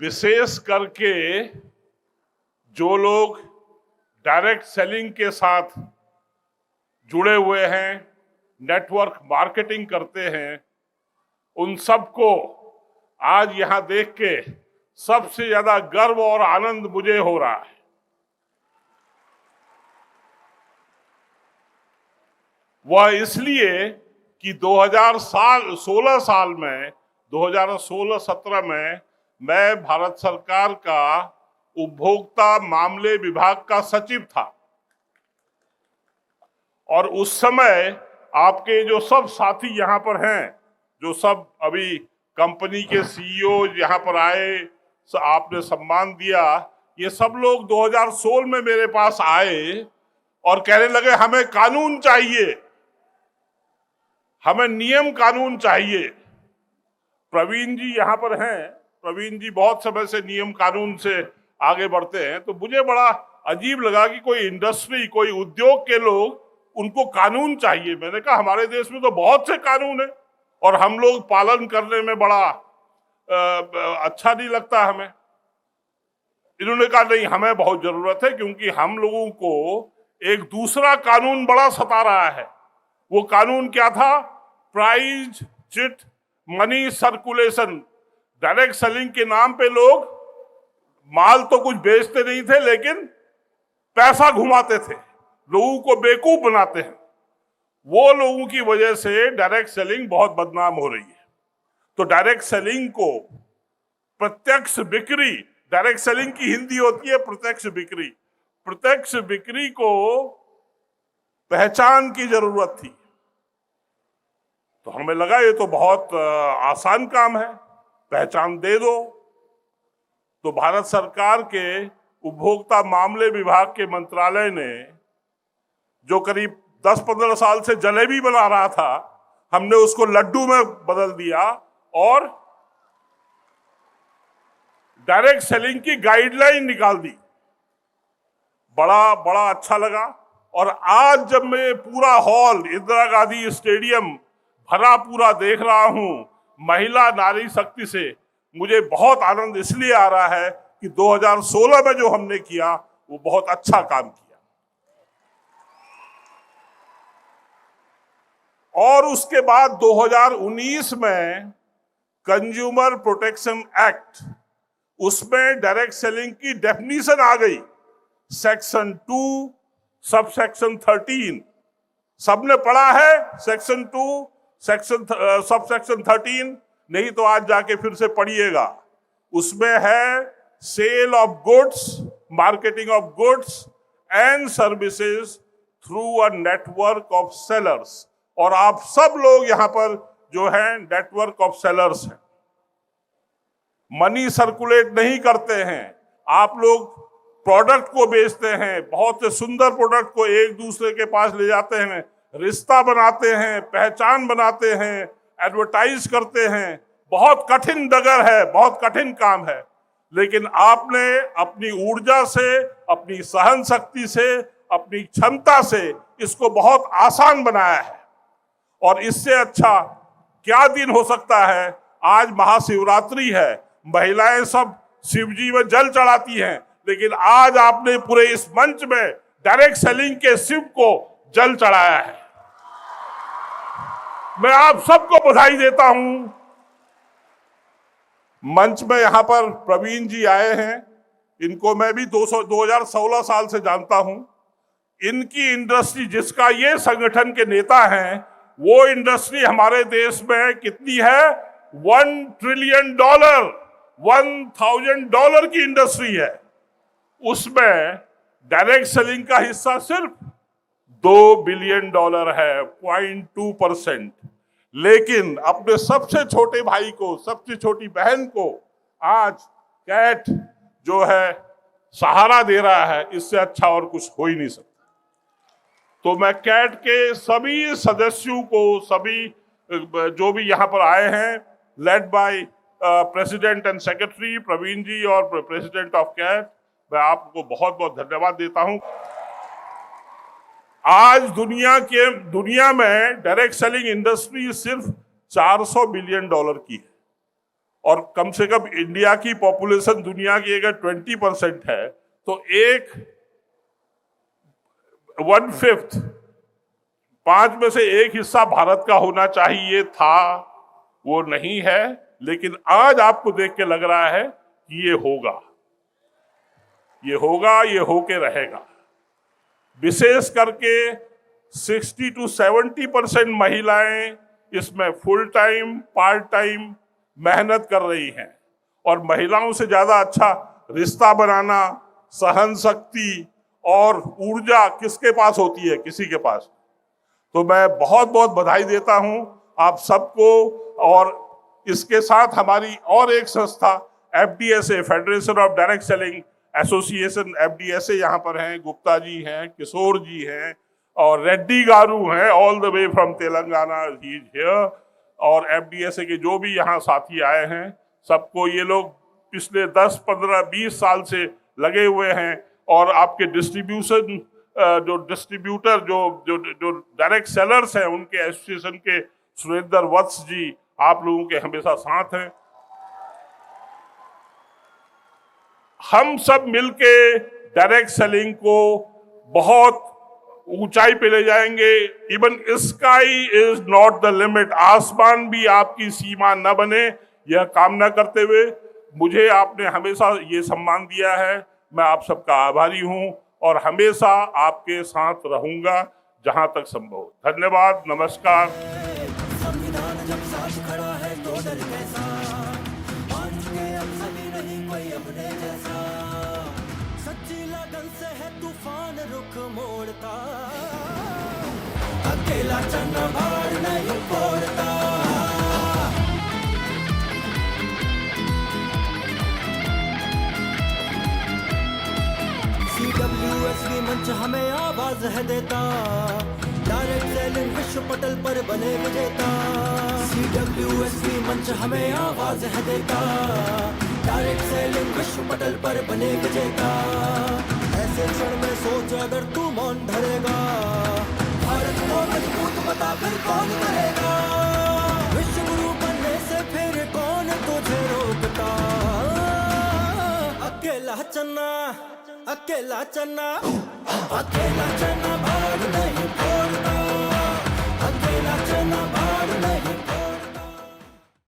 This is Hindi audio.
विशेष करके जो लोग डायरेक्ट सेलिंग के साथ जुड़े हुए हैं, नेटवर्क मार्केटिंग करते हैं, उन सबको आज यहां देख के सबसे ज्यादा गर्व और आनंद मुझे हो रहा है। वह इसलिए कि 2016 में मैं भारत सरकार का उपभोक्ता मामले विभाग का सचिव था और उस समय आपके जो सब साथी यहां पर हैं, जो सब अभी कंपनी के सीईओ यहां पर आए, आपने सम्मान दिया, ये सब लोग 2016 में मेरे पास आए और कहने लगे हमें कानून चाहिए, हमें नियम कानून चाहिए। प्रवीण जी यहां पर हैं, प्रवीण जी बहुत समय से नियम कानून से आगे बढ़ते हैं, तो मुझे बड़ा अजीब लगा कि कोई इंडस्ट्री, कोई उद्योग के लोग, उनको कानून चाहिए। मैंने कहा हमारे देश में तो बहुत से कानून है और हम लोग पालन करने में बड़ा अच्छा नहीं लगता हमें। इन्होंने कहा नहीं, हमें बहुत जरूरत है, क्योंकि हम लोगों को एक दूसरा कानून बड़ा सता रहा है। वो कानून क्या था? Price chit money circulation. Direct selling के नाम पे लोग माल तो कुछ बेचते नहीं थे, लेकिन पैसा घुमाते थे, लोगों को बेवकूफ बनाते हैं। वो लोगों की वजह से डायरेक्ट सेलिंग बहुत बदनाम हो रही है। तो डायरेक्ट सेलिंग को प्रत्यक्ष बिक्री, डायरेक्ट सेलिंग की हिंदी होती है प्रत्यक्ष बिक्री, प्रत्यक्ष बिक्री को पहचान की जरूरत थी। तो हमें लगा ये तो बहुत आसान काम है, पहचान दे दो। तो भारत सरकार के उपभोक्ता मामले विभाग के मंत्रालय ने, जो करीब 10-15 साल से जलेबी बना रहा था, हमने उसको लड्डू में बदल दिया और डायरेक्ट सेलिंग की गाइडलाइन निकाल दी। बड़ा बड़ा अच्छा लगा। और आज जब मैं पूरा हॉल, इंदिरा गांधी स्टेडियम भरा पूरा देख रहा हूं महिला नारी शक्ति से, मुझे बहुत आनंद इसलिए आ रहा है कि 2016 में जो हमने किया वो बहुत अच्छा काम किया। और उसके बाद 2019 में कंज्यूमर प्रोटेक्शन एक्ट, उसमें डायरेक्ट सेलिंग की डेफिनेशन आ गई। सेक्शन 2 सबसेक्शन 13, सबने पढ़ा है सेक्शन 2 सबसेक्शन 13? नहीं तो आज जाके फिर से पढ़िएगा। उसमें है sale of goods, marketing of goods and services through a network of sellers. और आप सब लोग यहां पर जो है नेटवर्क ऑफ सेलर्स हैं। मनी सर्कुलेट नहीं करते हैं, आप लोग प्रोडक्ट को बेचते हैं, बहुत से सुंदर प्रोडक्ट को एक दूसरे के पास ले जाते हैं, रिश्ता बनाते हैं, पहचान बनाते हैं, एडवर्टाइज करते हैं। बहुत कठिन डगर है, बहुत कठिन काम है, लेकिन आपने अपनी ऊर्जा से, अपनी सहन शक्ति से, अपनी क्षमता से इसको बहुत आसान बनाया है। और इससे अच्छा क्या दिन हो सकता है? आज महाशिवरात्रि है, महिलाएं सब शिवजी में जल चढ़ाती हैं, लेकिन आज आपने पूरे इस मंच में डायरेक्ट सेलिंग के शिव को जल चढ़ाया है। मैं आप सबको बधाई देता हूं। मंच में यहां पर प्रवीण जी आए हैं, इनको मैं भी 2016 साल से जानता हूं। इनकी इंडस्ट्री, जिसका ये संगठन के नेता हैं, वो इंडस्ट्री हमारे देश में कितनी है? $1 ट्रिलियन, $1,000 की इंडस्ट्री है। उसमें डायरेक्ट सेलिंग का हिस्सा सिर्फ $2 बिलियन है, 0.2%। लेकिन अपने सबसे छोटे भाई को, सबसे छोटी बहन को आज कैट जो है सहारा दे रहा है, इससे अच्छा और कुछ हो ही नहीं सकता। तो मैं कैट के सभी सदस्यों को, सभी जो भी यहाँ पर आए हैं, led by president and secretary Praveen ji और प्रेसिडेंट ऑफ कैट, मैं आपको बहुत बहुत धन्यवाद देता हूं। आज दुनिया में डायरेक्ट सेलिंग इंडस्ट्री सिर्फ $400 बिलियन की है और कम से कम इंडिया की पॉपुलेशन दुनिया की अगर 20% है तो 1/5 5 में से 1 हिस्सा भारत का होना चाहिए था, वो नहीं है। लेकिन आज आपको देख के लग रहा है कि ये होगा, ये होके रहेगा। विशेष करके 60 to 70% महिलाएं इसमें फुल टाइम पार्ट टाइम मेहनत कर रही हैं, और महिलाओं से ज्यादा अच्छा रिश्ता बनाना, सहन शक्ति और ऊर्जा किसके पास होती है? किसी के पास। तो मैं बहुत बहुत बधाई देता हूं आप सबको। और इसके साथ हमारी और एक संस्था FDSA, federation of direct selling association, FDSA यहाँ पर हैं, गुप्ता जी हैं, किशोर जी हैं और रेड्डी गारू हैं, all the way from Telangana he is here. और FDSA के जो भी यहाँ साथी आए हैं, सबको ये लोग पिछले 10, 15, 20 साल से लगे हुए हैं। और आपके डिस्ट्रीब्यूशन जो डिस्ट्रीब्यूटर जो डायरेक्ट सेलर्स हैं, उनके एसोसिएशन के सुरेंद्र वत्स जी आप लोगों के हमेशा साथ हैं। हम सब मिलके डायरेक्ट सेलिंग को बहुत ऊंचाई पे ले जाएंगे। Even sky is not the limit, आसमान भी आपकी सीमा न बने, यह कामना करते हुए मुझे आपने हमेशा ये सम्मान दिया है। मैं आप सबका आभारी हूं और हमेशा आपके साथ रहूंगा जहां तक संभव। धन्यवाद, नमस्कार। संविधान जब साथ खड़ा है तो डर कैसा, मान चुके हम सभी नहीं कोई अपने जैसा, सच्ची लगन से है तूफान रुख मोड़ता, अकेला चलना भार नहीं फोड़ता। CWSV मंच हमें आवाज है देता, डायरेक्ट सेलिंग विश्व पटल पर बने विजेता। CWSV मंच हमें आवाज है देता, डायरेक्ट सेलिंग विश्व पटल पर बने विजेता। ऐसे क्षण में सोच अगर तू मौन धरेगा, भारत को मजबूत बताकर कौन करेगा, विश्व गुरु बनने से फिर कौन तुझे रोकता। अकेला चलना, अकेला चलना, अकेला चलना भाग नहीं